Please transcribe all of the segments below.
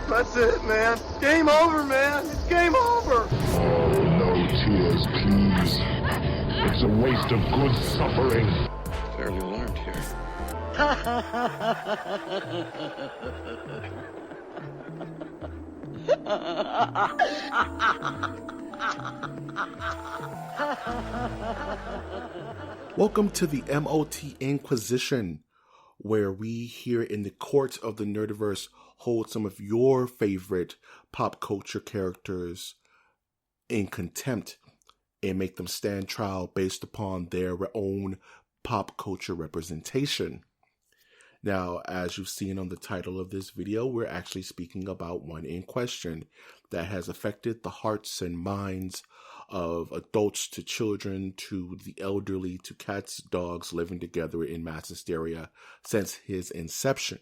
That's it, man. Game over, man. It's game over. No tears, please. It's a waste of good suffering. Fairly alarmed here. Welcome to the MOTN-Quisition, where we here in the court of the Nerdiverse hold some of your favorite pop culture characters in contempt and make them stand trial based upon their own pop culture representation. Now, as you've seen on the title of this video, we're actually speaking about one in question that has affected the hearts and minds of adults to children to the elderly to cats, dogs living together in mass hysteria since his inception.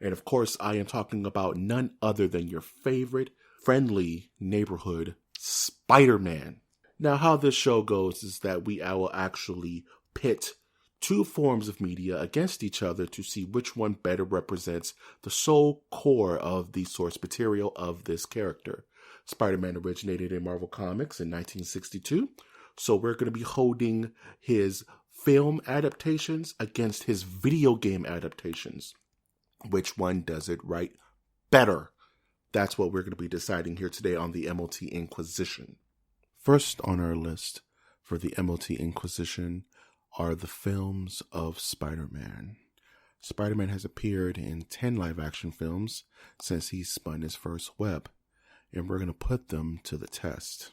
And of course, I am talking about none other than your favorite friendly neighborhood Spider-Man. Now, how this show goes is that I will actually pit two forms of media against each other to see which one better represents the sole core of the source material of this character. Spider-Man originated in Marvel Comics in 1962, so we're going to be holding his film adaptations against his video game adaptations. Which one does it right better? That's what we're going to be deciding here today on the MOTN-Quisition. First on our list for the MOTN-Quisition are the films of Spider-Man. Spider-Man has appeared in 10 live-action films since he spun his first web, and we're going to put them to the test.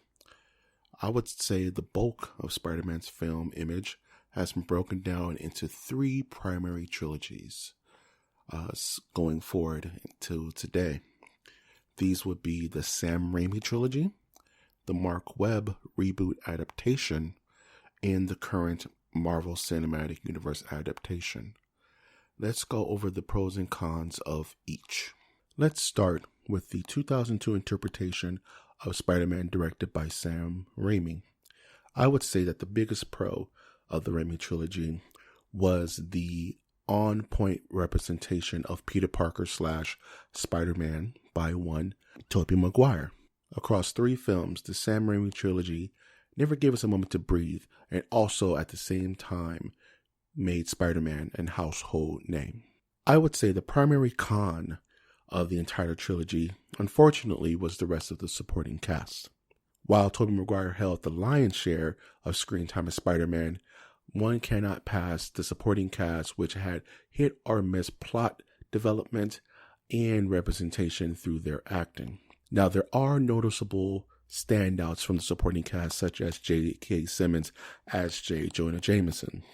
I would say the bulk of Spider-Man's film image has been broken down into three primary trilogies going forward to today. These would be the Sam Raimi trilogy, the Mark Webb reboot adaptation, and the current Marvel Cinematic Universe adaptation. Let's go over the pros and cons of each. Let's start with the 2002 interpretation of Spider-Man directed by Sam Raimi. I would say that the biggest pro of the Raimi trilogy was the on-point representation of Peter Parker / Spider-Man by one Tobey Maguire. Across three films, the Sam Raimi trilogy never gave us a moment to breathe, and also at the same time made Spider-Man a household name. I would say the primary con of the entire trilogy, unfortunately, was the rest of the supporting cast. While Tobey Maguire held the lion's share of screen time as Spider-Man, one cannot pass the supporting cast, which had hit or miss plot development and representation through their acting. Now, there are noticeable standouts from the supporting cast, such as J.K. Simmons as J. Jonah Jameson,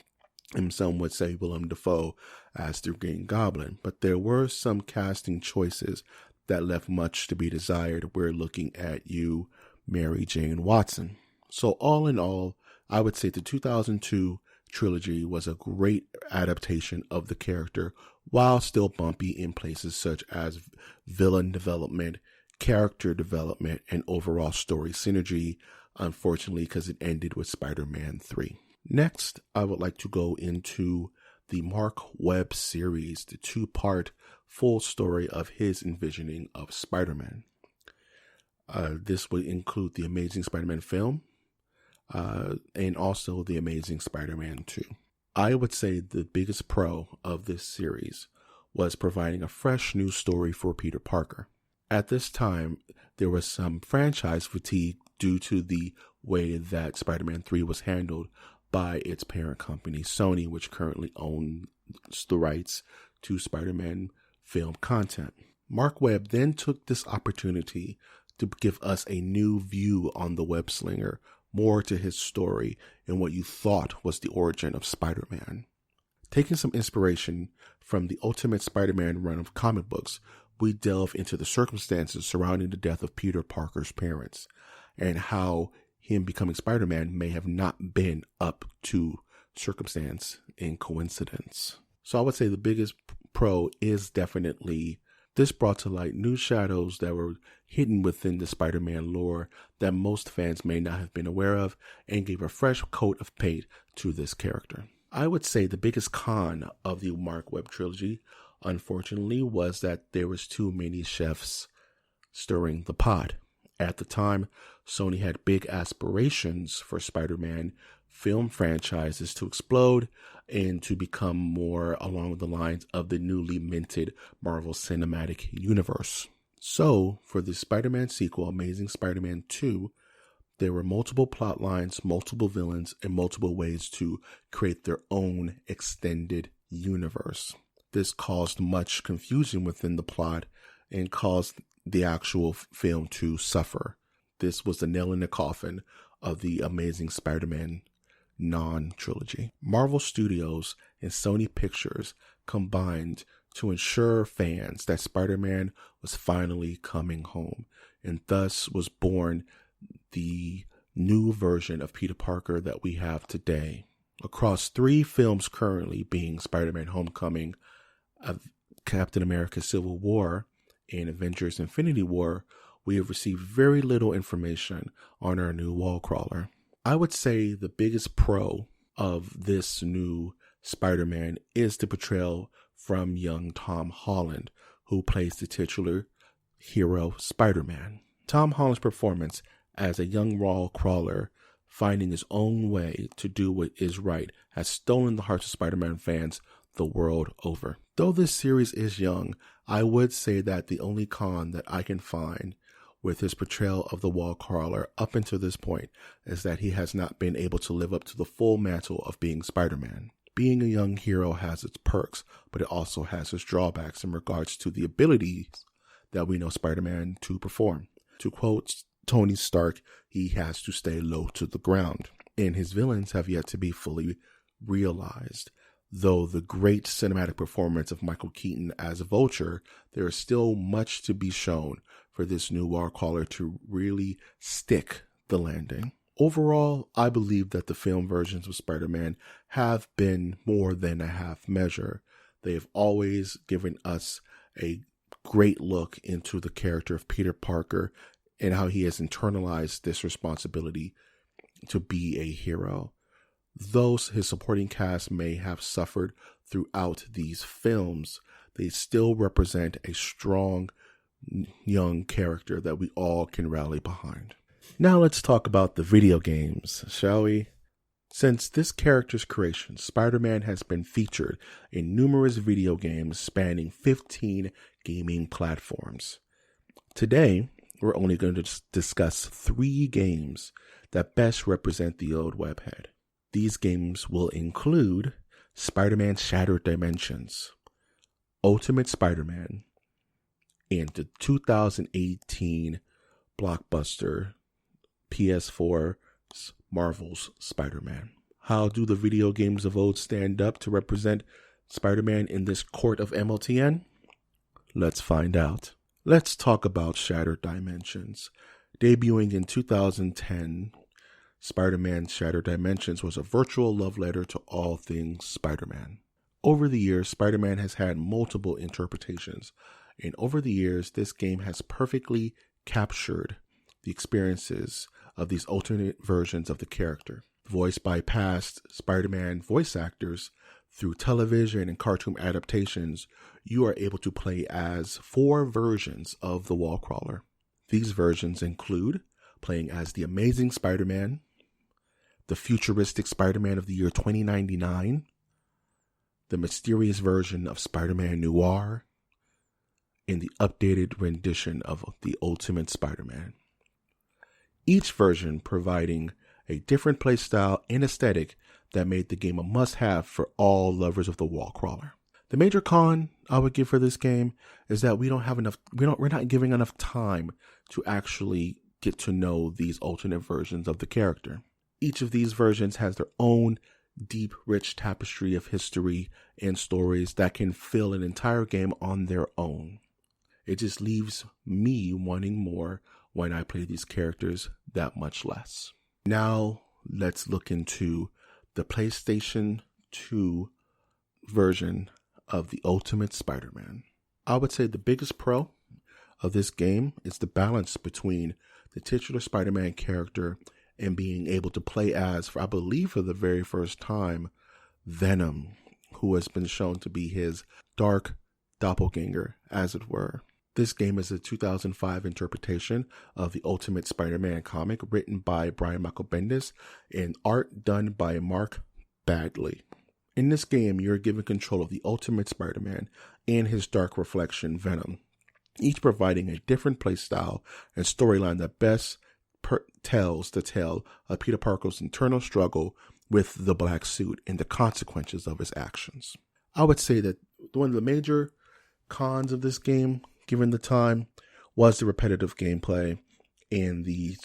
and some would say Willem Dafoe as the Green Goblin. But there were some casting choices that left much to be desired. We're looking at you, Mary Jane Watson. So all in all, I would say the 2002 trilogy was a great adaptation of the character, while still bumpy in places such as villain development, character development, and overall story synergy, unfortunately, because it ended with Spider-Man 3. Next, I would like to go into the Mark Webb series, the two-part full story of his envisioning of Spider-Man. This would include the Amazing Spider-Man film, and also the Amazing Spider-Man 2. I would say the biggest pro of this series was providing a fresh new story for Peter Parker. At this time, there was some franchise fatigue due to the way that Spider-Man 3 was handled by its parent company, Sony, which currently owns the rights to Spider-Man film content. Mark Webb then took this opportunity to give us a new view on the web slinger, more to his story and what you thought was the origin of Spider-Man. Taking some inspiration from the Ultimate Spider-Man run of comic books, we delve into the circumstances surrounding the death of Peter Parker's parents and how him becoming Spider-Man may have not been up to circumstance and coincidence. So I would say the biggest pro is definitely this brought to light new shadows that were hidden within the Spider-Man lore that most fans may not have been aware of, and gave a fresh coat of paint to this character. I would say the biggest con of the Mark Webb trilogy unfortunately, was that there was too many chefs stirring the pot. At the time, Sony had big aspirations for Spider-Man film franchises to explode and to become more along the lines of the newly minted Marvel Cinematic Universe. So, for the Spider-Man sequel, Amazing Spider-Man 2, there were multiple plot lines, multiple villains, and multiple ways to create their own extended universe. This caused much confusion within the plot and caused the actual film to suffer. This was the nail in the coffin of the Amazing Spider-Man non-trilogy. Marvel Studios and Sony Pictures combined to ensure fans that Spider-Man was finally coming home, and thus was born the new version of Peter Parker that we have today. Across 3 films currently, being Spider-Man Homecoming, Captain America Civil War, and Avengers Infinity War, we have received very little information on our new wall crawler. I would say the biggest pro of this new Spider-Man is the portrayal from young Tom Holland, who plays the titular hero Spider-Man. Tom Holland's performance as a young wall crawler, finding his own way to do what is right, has stolen the hearts of Spider-Man fans the world over. Though this series is young, I would say that the only con that I can find with his portrayal of the wall crawler up until this point is that he has not been able to live up to the full mantle of being Spider-Man. Being a young hero has its perks, but it also has its drawbacks in regards to the abilities that we know Spider-Man to perform. To quote Tony Stark, he has to stay low to the ground, and his villains have yet to be fully realized. Though the great cinematic performance of Michael Keaton as Vulture, there is still much to be shown for this new wall crawler to really stick the landing. Overall, I believe that the film versions of Spider-Man have been more than a half measure. They have always given us a great look into the character of Peter Parker and how he has internalized this responsibility to be a hero. Though his supporting cast may have suffered throughout these films, they still represent a strong young character that we all can rally behind. Now let's talk about the video games, shall we? Since this character's creation, Spider-Man has been featured in numerous video games spanning 15 gaming platforms. Today, we're only going to discuss 3 games that best represent the old webhead. These games will include Spider-Man Shattered Dimensions, Ultimate Spider-Man, and the 2018 blockbuster PS4's Marvel's Spider-Man. How do the video games of old stand up to represent Spider-Man in this court of MOTN? Let's find out. Let's talk about Shattered Dimensions. Debuting in 2010, Spider-Man Shattered Dimensions was a virtual love letter to all things Spider-Man. Over the years, Spider-Man has had multiple interpretations, and over the years, this game has perfectly captured the experiences of these alternate versions of the character. Voiced by past Spider-Man voice actors, through television and cartoon adaptations, you are able to play as 4 versions of the wall crawler. These versions include playing as the Amazing Spider-Man, the futuristic Spider-Man of the year 2099, the mysterious version of Spider-Man Noir, and the updated rendition of the Ultimate Spider-Man. Each version providing a different playstyle and aesthetic that made the game a must-have for all lovers of the wall crawler. The major con I would give for this game is that we're not giving enough time to actually get to know these alternate versions of the character. Each of these versions has their own deep, rich tapestry of history and stories that can fill an entire game on their own. It just leaves me wanting more when I play these characters that much less. Now, let's look into the PlayStation 2 version of the Ultimate Spider-Man. I would say the biggest pro of this game is the balance between the titular Spider-Man character and being able to play as, I believe for the very first time, Venom, who has been shown to be his dark, doppelganger, as it were. This game is a 2005 interpretation of the Ultimate Spider-Man comic written by Brian Michael Bendis and art done by Mark Bagley. In this game, you're given control of the Ultimate Spider-Man and his dark reflection, Venom, each providing a different playstyle and storyline that best tells the tale of Peter Parker's internal struggle with the black suit and the consequences of his actions. I would say that one of the major cons of this game, given the time, was the repetitive gameplay and the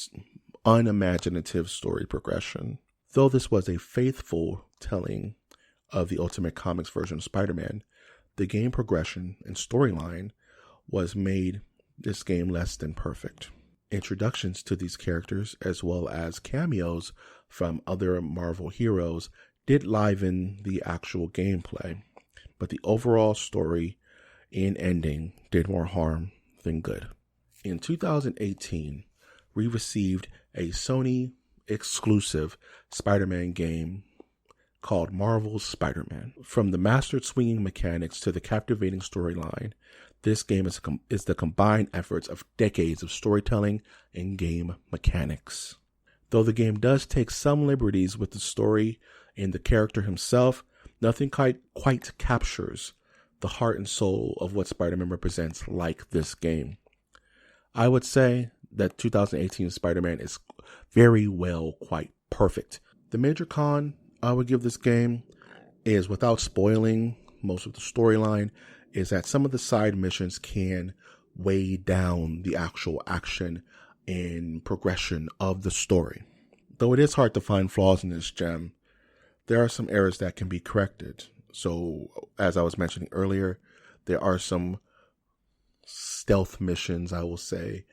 unimaginative story progression. Though this was a faithful telling of the Ultimate Comics version of Spider-Man, the game progression and storyline made this game less than perfect. Introductions to these characters, as well as cameos from other Marvel heroes, did liven the actual gameplay, but the overall story and ending did more harm than good. In 2018, we received a Sony exclusive Spider-Man game called Marvel's Spider-Man. From the mastered swinging mechanics to the captivating storyline, this game is the combined efforts of decades of storytelling and game mechanics. Though the game does take some liberties with the story and the character himself, nothing quite captures the heart and soul of what Spider-Man represents like this game. I would say that 2018 Spider-Man is very well quite perfect. The major con I would give this game is, without spoiling most of the storyline, is that some of the side missions can weigh down the actual action and progression of the story. Though it is hard to find flaws in this gem, there are some errors that can be corrected. So, as I was mentioning earlier, there are some stealth missions, I will say,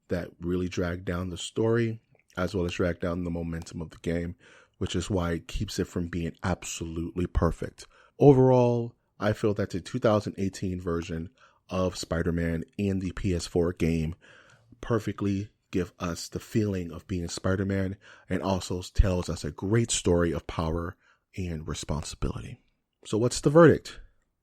that really drag down the story, as well as drag down the momentum of the game, which is why it keeps it from being absolutely perfect. Overall, I feel that the 2018 version of Spider-Man and the PS4 game perfectly give us the feeling of being Spider-Man and also tells us a great story of power and responsibility. So what's the verdict?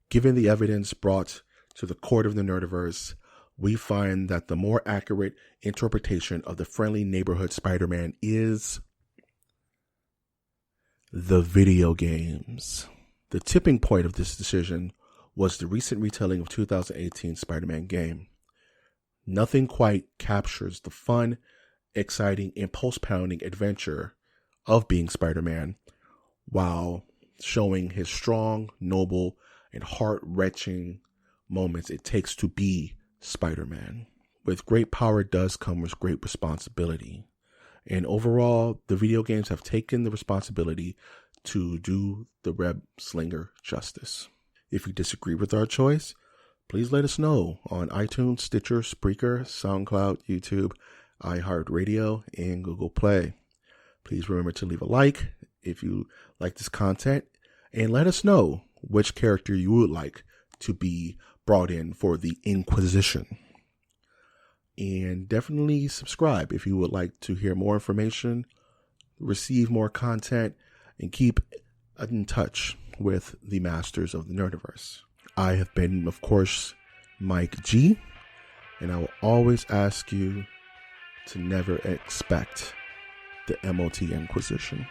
Given the evidence brought to the court of the Nerdiverse, we find that the more accurate interpretation of the friendly neighborhood Spider-Man is the video games. The tipping point of this decision was the recent retelling of 2018 Spider-Man game. Nothing quite captures the fun, exciting, impulse-pounding adventure of being Spider-Man while showing his strong, noble, and heart-wrenching moments it takes to be Spider-Man. With great power does come with great responsibility. And overall, the video games have taken the responsibility to do the web slinger justice. If you disagree with our choice, please let us know on iTunes, Stitcher, Spreaker, SoundCloud, YouTube, iHeartRadio, and Google Play. Please remember to leave a like if you like this content, and let us know which character you would like to be brought in for the Inquisition. And definitely subscribe if you would like to hear more information, receive more content, and keep in touch with the masters of the Nerdiverse. I have been, of course, Mike G, and I will always ask you to never expect the MOTN-Quisition.